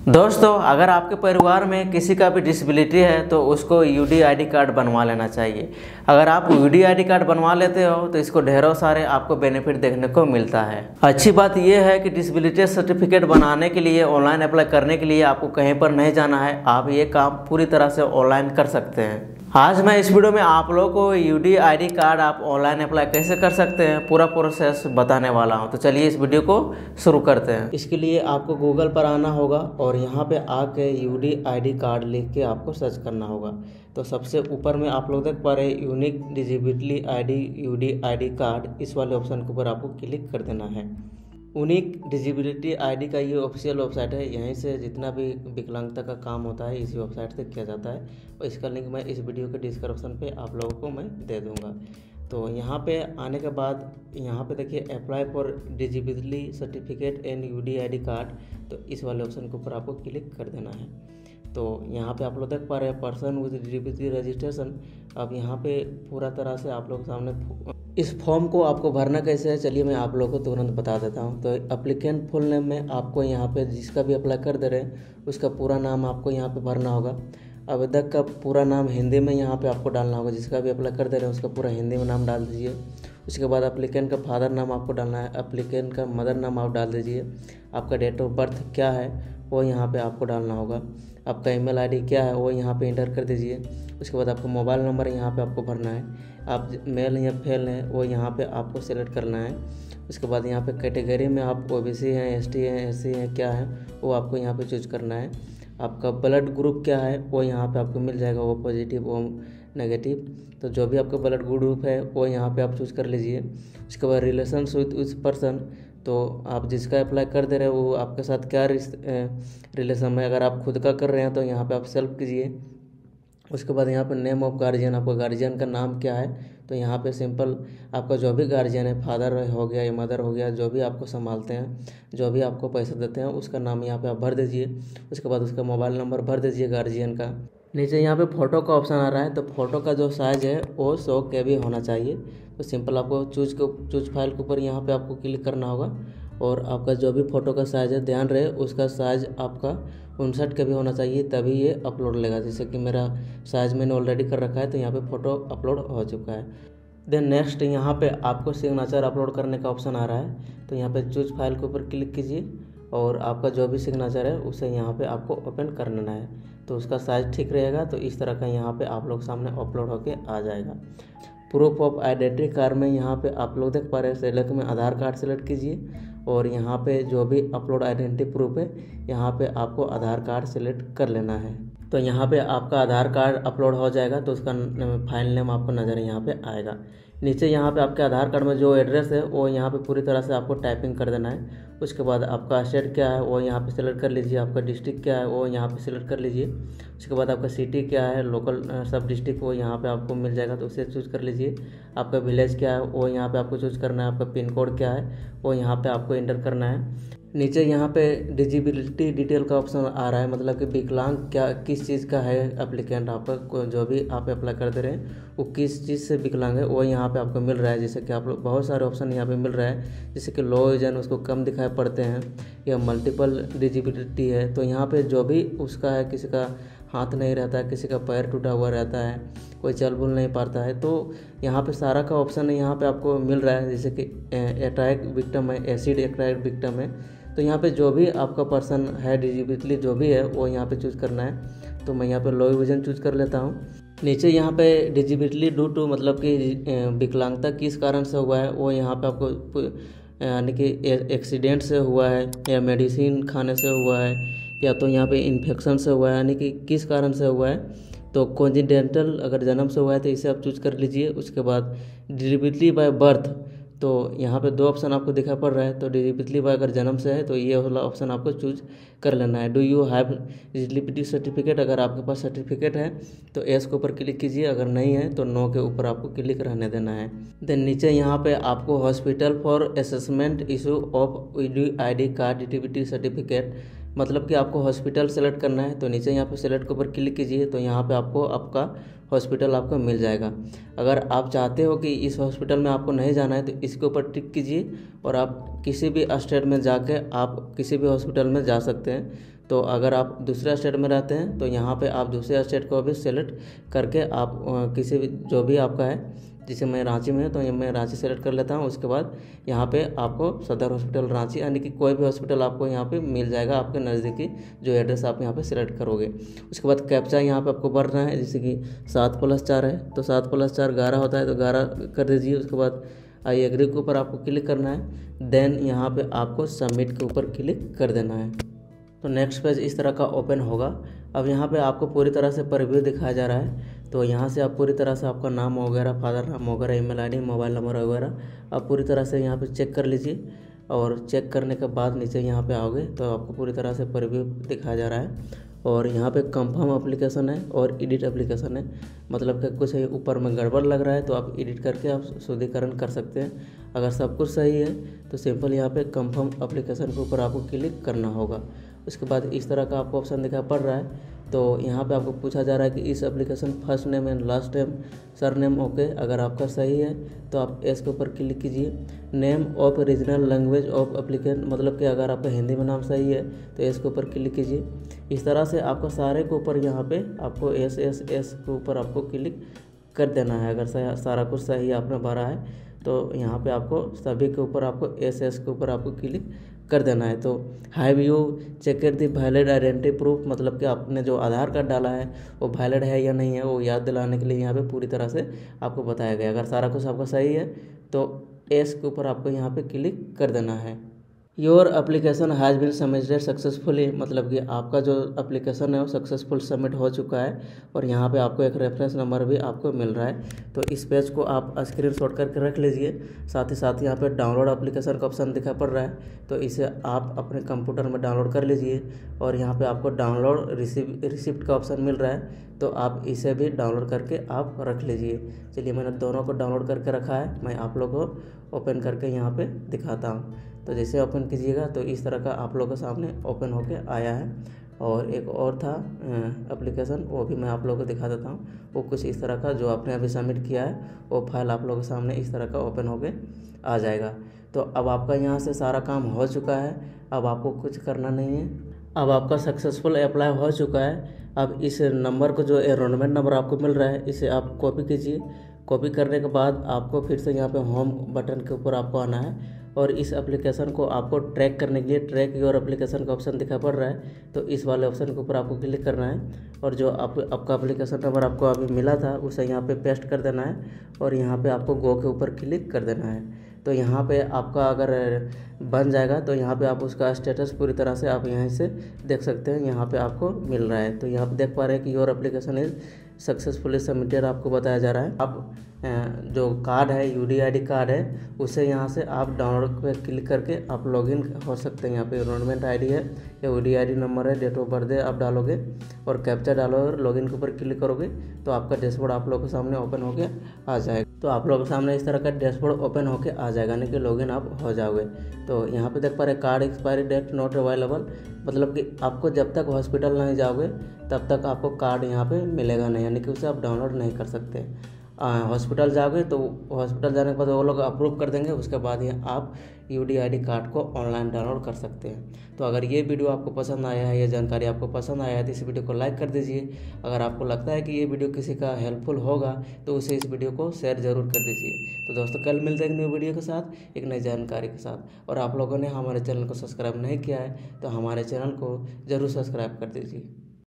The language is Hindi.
दोस्तों, अगर आपके परिवार में किसी का भी डिसेबिलिटी है तो उसको यूडीआईडी कार्ड बनवा लेना चाहिए। अगर आप यूडीआईडी कार्ड बनवा लेते हो तो इसको ढेरों सारे आपको बेनिफिट देखने को मिलता है। अच्छी बात यह है कि डिसेबिलिटी सर्टिफिकेट बनाने के लिए, ऑनलाइन अप्लाई करने के लिए आपको कहीं पर नहीं जाना है। आप ये काम पूरी तरह से ऑनलाइन कर सकते हैं। आज मैं इस वीडियो में आप लोगों को यूडीआईडी कार्ड आप ऑनलाइन अप्लाई कैसे कर सकते हैं पूरा प्रोसेस बताने वाला हूं। तो चलिए इस वीडियो को शुरू करते हैं। इसके लिए आपको गूगल पर आना होगा और यहाँ पे आके यूडीआईडी कार्ड लिख के आपको सर्च करना होगा। तो सबसे ऊपर में आप लोग देख पा रहे हैं unique disability ID UDID card, इस वाले ऑप्शन के ऊपर आपको क्लिक कर देना है। यूनिक डिसेबिलिटी आईडी का ये ऑफिशियल वेबसाइट है। यहीं से जितना भी विकलांगता का काम होता है इसी वेबसाइट से किया जाता है और इसका लिंक मैं इस वीडियो के डिस्क्रिप्शन पे आप लोगों को मैं दे दूंगा। तो यहाँ पे आने के बाद यहाँ पे देखिए apply for disability certificate and UDID card, तो इस वाले ऑप्शन के ऊपर आपको क्लिक कर देना है। तो यहाँ पे आप लोग देख पा रहे हैं पर्सन विद डिसेबिलिटी रजिस्ट्रेशन। अब यहाँ पे पूरा तरह से आप लोग सामने इस फॉर्म को आपको भरना कैसे है, चलिए मैं आप लोगों को तुरंत बता देता हूँ। तो एप्लीकेंट फुल नेम में आपको यहाँ पे जिसका भी अप्लाई कर दे रहे हैं उसका पूरा नाम आपको यहाँ पे भरना होगा। आवेदक का पूरा नाम हिंदी में यहाँ पे आपको डालना होगा। जिसका भी अप्लाई कर दे रहे हैं उसका पूरा हिंदी में नाम डाल दीजिए। उसके बाद एप्लीकेंट का फादर नाम आपको डालना है, एप्लीकेंट का मदर नाम आप डाल दीजिए। आपका डेट ऑफ बर्थ क्या है वो यहाँ पे आपको डालना होगा। आपका ईमेल आईडी क्या है वो यहाँ पे इंटर कर दीजिए। उसके बाद आपका मोबाइल नंबर यहाँ पे आपको भरना है। आप मेल या फेल हैं वो यहाँ पे आपको सेलेक्ट करना है। उसके बाद यहाँ पे कैटेगरी में आप ओबीसी हैं, एसटी हैं, एससी हैं, क्या है वो आपको यहाँ पे चूज करना है। आपका ब्लड ग्रुप क्या है वो यहाँ पे आपको मिल जाएगा, वो पॉजिटिव वो नेगेटिव। तो जो भी आपका ब्लड ग्रुप है वो यहाँ पे आप चूज कर लीजिए। उसके बाद रिलेशन विथ उस पर्सन, तो आप जिसका अप्लाई कर दे रहे हो वो आपके साथ क्या रिलेशन में। अगर आप खुद का कर रहे हैं तो यहाँ पे आप सेल्फ कीजिए। उसके बाद यहाँ पे नेम ऑफ गार्जियन, आपका गार्जियन का नाम क्या है, तो यहाँ पे सिंपल आपका जो भी गार्जियन है, फादर हो गया या मदर हो गया, जो भी आपको संभालते हैं, जो भी आपको पैसा देते हैं, उसका नाम यहाँ पे आप भर दीजिए। उसके बाद उसका मोबाइल नंबर भर दीजिए गार्जियन का। नीचे यहाँ पे फ़ोटो का ऑप्शन आ रहा है, तो फ़ोटो का जो साइज़ है वो 100 KB होना चाहिए। तो सिंपल आपको चूज फाइल के ऊपर यहाँ पे आपको क्लिक करना होगा और आपका जो भी फ़ोटो का साइज़ है ध्यान रहे उसका साइज़ आपका 59 KB होना चाहिए, तभी ये अपलोड लेगा। जैसे कि मेरा साइज़ मैंने ऑलरेडी कर रखा है तो यहाँ पे फ़ोटो अपलोड हो चुका है। देन नेक्स्ट यहाँ पे आपको सिग्नेचर अपलोड करने का ऑप्शन आ रहा है। तो यहाँ पे चूज फाइल के ऊपर क्लिक कीजिए और आपका जो भी सिग्नेचर है उसे यहाँ पे आपको ओपन कर लेना है। तो उसका साइज़ ठीक रहेगा तो इस तरह का यहाँ पे आप लोग सामने अपलोड होके आ जाएगा। प्रूफ ऑफ आइडेंटिटी कार्ड में यहाँ पे आप लोग देख पा रहे हैं सेलेक्ट में आधार कार्ड सेलेक्ट कीजिए और यहाँ पे जो भी अपलोड आइडेंटिटी प्रूफ है यहाँ पे आपको आधार कार्ड सेलेक्ट कर लेना है। तो यहाँ पे आपका आधार कार्ड अपलोड हो जाएगा तो उसका फाइल नेम आपको नज़र यहाँ पे आएगा। नीचे यहाँ पे आपके आधार कार्ड में जो एड्रेस है वो यहाँ पे पूरी तरह से आपको टाइपिंग कर देना है। उसके बाद आपका स्टेट क्या है वो यहाँ पे सिलेक्ट कर लीजिए, आपका डिस्ट्रिक्ट क्या है वो यहाँ पे सिलेक्ट कर लीजिए। उसके बाद आपका सिटी क्या है, लोकल सब डिस्ट्रिक्ट वो यहाँ पे आपको मिल जाएगा तो उसे चूज़ कर लीजिए। आपका विलेज क्या है वो यहाँ पे आपको चूज़ करना है। आपका पिन कोड क्या है वो यहाँ पे आपको एंटर करना है। नीचे यहाँ पे डिसेबिलिटी डिटेल का ऑप्शन आ रहा है, मतलब कि विकलांग क्या किस चीज़ का है एप्लीकेंट, आपका जो भी आप अप्लाई कर दे रहे हैं वो किस चीज़ से विकलांग है वो यहाँ पे आपको मिल रहा है। जैसे कि आप लोग बहुत सारे ऑप्शन यहाँ पे मिल रहा है, जैसे कि लो विजन उसको कम दिखाई पड़ते हैं या मल्टीपल डिसेबिलिटी है। तो यहाँ पे जो भी उसका है, किसी का हाथ नहीं रहता है, किसी का पैर टूटा हुआ रहता है, कोई चल बुल नहीं पाता है, तो यहाँ पे सारा का ऑप्शन यहाँ पे आपको मिल रहा है। जैसे कि अटैक विक्टिम है, एसिड अटैक विक्टिम है, तो यहाँ पे जो भी आपका पर्सन है डिसेबिलिटी जो भी है वो यहाँ पे चूज़ करना है। तो मैं यहाँ पे लो विजन चूज़ कर लेता हूँ। नीचे यहाँ पे डिसेबिलिटी ड्यू टू, मतलब कि विकलांगता किस कारण से हुआ है वो यहाँ पे आपको, यानी कि एक्सीडेंट से हुआ है या मेडिसिन खाने से हुआ है या तो यहाँ पे इन्फेक्शन से हुआ है, यानी कि किस कारण से हुआ है। तो कोंजिडेंटल अगर जन्म से हुआ है तो इसे आप चूज कर लीजिए। उसके बाद डिसेबिलिटी बाय बर्थ, तो यहाँ पे दो ऑप्शन आपको दिखा पड़ रहा है। तो डिसेबिलिटी बाय अगर जन्म से है तो ये वाला ऑप्शन आपको चूज कर लेना है। Do you have disability certificate, अगर आपके पास सर्टिफिकेट है तो एस के ऊपर क्लिक कीजिए, अगर नहीं है तो नो के ऊपर आपको क्लिक रहने देना है। देन नीचे यहाँ पे आपको hospital for assessment issue of UDID card disability certificate, मतलब कि आपको हॉस्पिटल सेलेक्ट करना है। तो नीचे यहाँ पे सेलेक्ट के ऊपर क्लिक कीजिए तो यहाँ पे आपको आपका हॉस्पिटल आपको मिल जाएगा। अगर आप चाहते हो कि इस हॉस्पिटल में आपको नहीं जाना है तो इसके ऊपर टिक कीजिए और आप किसी भी स्टेट में जाके आप किसी भी हॉस्पिटल में जा सकते हैं। तो अगर आप दूसरे स्टेट में रहते हैं तो यहाँ पे आप दूसरे स्टेट को भी सेलेक्ट करके आप किसी भी जो भी आपका है, जैसे मैं रांची में हूँ तो मैं रांची सेलेक्ट कर लेता हूँ। उसके बाद यहाँ पे आपको सदर हॉस्पिटल रांची यानी कि कोई भी हॉस्पिटल आपको यहाँ पे मिल जाएगा आपके नज़दीकी जो एड्रेस आप यहाँ पे सिलेक्ट करोगे। उसके बाद कैप्चा यहाँ पे आपको भरना है, जैसे कि 7+4 है तो 7+4 11 होता है तो 11 कर दीजिए। उसके बाद आई एग्री के ऊपर आपको क्लिक करना है, देन यहाँ पे आपको सबमिट के ऊपर क्लिक कर देना है। तो नेक्स्ट पेज इस तरह का ओपन होगा। अब यहाँ पे आपको पूरी तरह से प्रीव्यू दिखाया जा रहा है, तो यहाँ से आप पूरी तरह से आपका नाम वगैरह, फादर नाम वगैरह, ईमेल आईडी, मोबाइल नंबर वगैरह आप पूरी तरह से यहाँ पे चेक कर लीजिए। और चेक करने के बाद नीचे यहाँ पे आओगे तो आपको पूरी तरह से प्रीव्यू दिखाया जा रहा है। और यहाँ पे कंफर्म एप्लीकेशन है और एडिट एप्लीकेशन है, मतलब कि कुछ ऊपर में गड़बड़ लग रहा है तो आप एडिट करके आप शुद्धिकरण कर सकते हैं। अगर सब कुछ सही है तो सिंपल यहाँ पे कंफर्म एप्लीकेशन के ऊपर आपको क्लिक करना होगा। उसके बाद इस तरह का आपको ऑप्शन दिखाई पड़ रहा है, तो यहाँ पे आपको पूछा जा रहा है कि इस application first name and last name sir name okay. अगर आपका सही है तो आप एस के ऊपर क्लिक कीजिए। Name of regional language of applicant, मतलब कि अगर आपका हिंदी में नाम सही है तो एस के ऊपर क्लिक कीजिए। इस तरह से आपको सारे के ऊपर यहाँ पे आपको एस के ऊपर आपको क्लिक कर देना है। अगर सारा कुछ सही आपने भरा है तो यहाँ पे आपको सभी के ऊपर आपको एस के ऊपर आपको क्लिक कर देना है। तो have you checked the valid identity proof, मतलब कि आपने जो आधार कार्ड डाला है वो वैलिड है या नहीं है वो याद दिलाने के लिए यहाँ पे पूरी तरह से आपको बताया गया। अगर सारा कुछ आपका सही है तो एस के ऊपर आपको यहाँ पे क्लिक कर देना है। Your application has been submitted successfully, मतलब कि आपका जो एप्लीकेशन है वो सक्सेसफुल सबमिट हो चुका है। और यहाँ पे आपको एक रेफरेंस नंबर भी आपको मिल रहा है, तो इस पेज को आप स्क्रीनशॉट करके रख लीजिए। साथ ही यहाँ पे डाउनलोड एप्लीकेशन का ऑप्शन दिखाई पड़ रहा है, तो इसे आप अपने कंप्यूटर में डाउनलोड कर लीजिए। और यहाँ पर आपको डाउनलोड रिसिप्ट का ऑप्शन मिल रहा है, तो आप इसे भी डाउनलोड करके आप रख लीजिए। चलिए मैंने दोनों को डाउनलोड करके रखा है, मैं आप लोगों को ओपन करके यहाँ पे दिखाता हूँ। तो जैसे ओपन कीजिएगा तो इस तरह का आप लोगों के सामने ओपन होके आया है। और एक और था एप्लीकेशन, वो भी मैं आप लोगों को दिखा देता हूँ। वो कुछ इस तरह का जो आपने अभी सबमिट किया है वो फाइल आप लोगों के सामने इस तरह का ओपन होके आ जाएगा। तो अब आपका यहाँ से सारा काम हो चुका है, अब आपको कुछ करना नहीं है। अब आपका सक्सेसफुल अप्लाई हो चुका है। अब इस नंबर को जो एनरोलमेंट नंबर आपको मिल रहा है इसे आप कॉपी कीजिए। कॉपी करने के बाद आपको फिर से यहाँ पे होम बटन के ऊपर आपको आना है और इस एप्लीकेशन को आपको ट्रैक करने के लिए ट्रैक योर एप्लीकेशन का ऑप्शन दिखाई पड़ रहा है, तो इस वाले ऑप्शन के ऊपर आपको क्लिक करना है। और जो आपका एप्लीकेशन नंबर आपको अभी मिला था उसे यहाँ पे पेस्ट कर देना है और यहाँ पे आपको गो के ऊपर क्लिक कर देना है। तो यहाँ पे आपका अगर बन जाएगा तो यहाँ पे आप उसका स्टेटस पूरी तरह से आप यहाँ से देख सकते हैं, यहाँ पे आपको मिल रहा है। तो यहाँ पे देख पा रहे हैं कि your application is successfully submitted आपको बताया जा रहा है। अब जो कार्ड है UDID कार्ड है उसे यहाँ से आप डाउनलोड पे क्लिक करके आप लॉगिन हो सकते हैं। यहाँ पे एनरोलमेंट ID है या UDID नंबर है, डेट ऑफ बर्थडे आप डालोगे और कैप्चा डालोगे, लॉगिन के ऊपर क्लिक करोगे तो आपका डैशबोर्ड आप लोगों के सामने ओपन होके आ जाएगा। तो आप लोगों के सामने इस तरह का डैशबोर्ड ओपन होके आ जाएगा, यानी कि लॉगिन आप हो जाओगे। तो यहाँ पे देख पा रहे card expiry date not available, मतलब कि आपको जब तक हॉस्पिटल नहीं जाओगे तब तक आपको कार्ड यहाँ पे मिलेगा नहीं, यानी कि उसे आप डाउनलोड नहीं कर सकते। हॉस्पिटल जाओगे तो हॉस्पिटल जाने के बाद वो लोग अप्रूव कर देंगे, उसके बाद ही आप UDID कार्ड को ऑनलाइन डाउनलोड कर सकते हैं। तो अगर ये वीडियो आपको पसंद आया है, ये जानकारी आपको पसंद आया है तो इस वीडियो को लाइक कर दीजिए। अगर आपको लगता है कि ये वीडियो किसी का हेल्पफुल होगा तो उसे इस वीडियो को शेयर ज़रूर कर दीजिए। तो दोस्तों कल मिलते हैं एक न्यू वीडियो के साथ, एक नई जानकारी के साथ। और आप लोगों ने हमारे चैनल को सब्सक्राइब नहीं किया है तो हमारे चैनल को ज़रूर सब्सक्राइब कर दीजिए।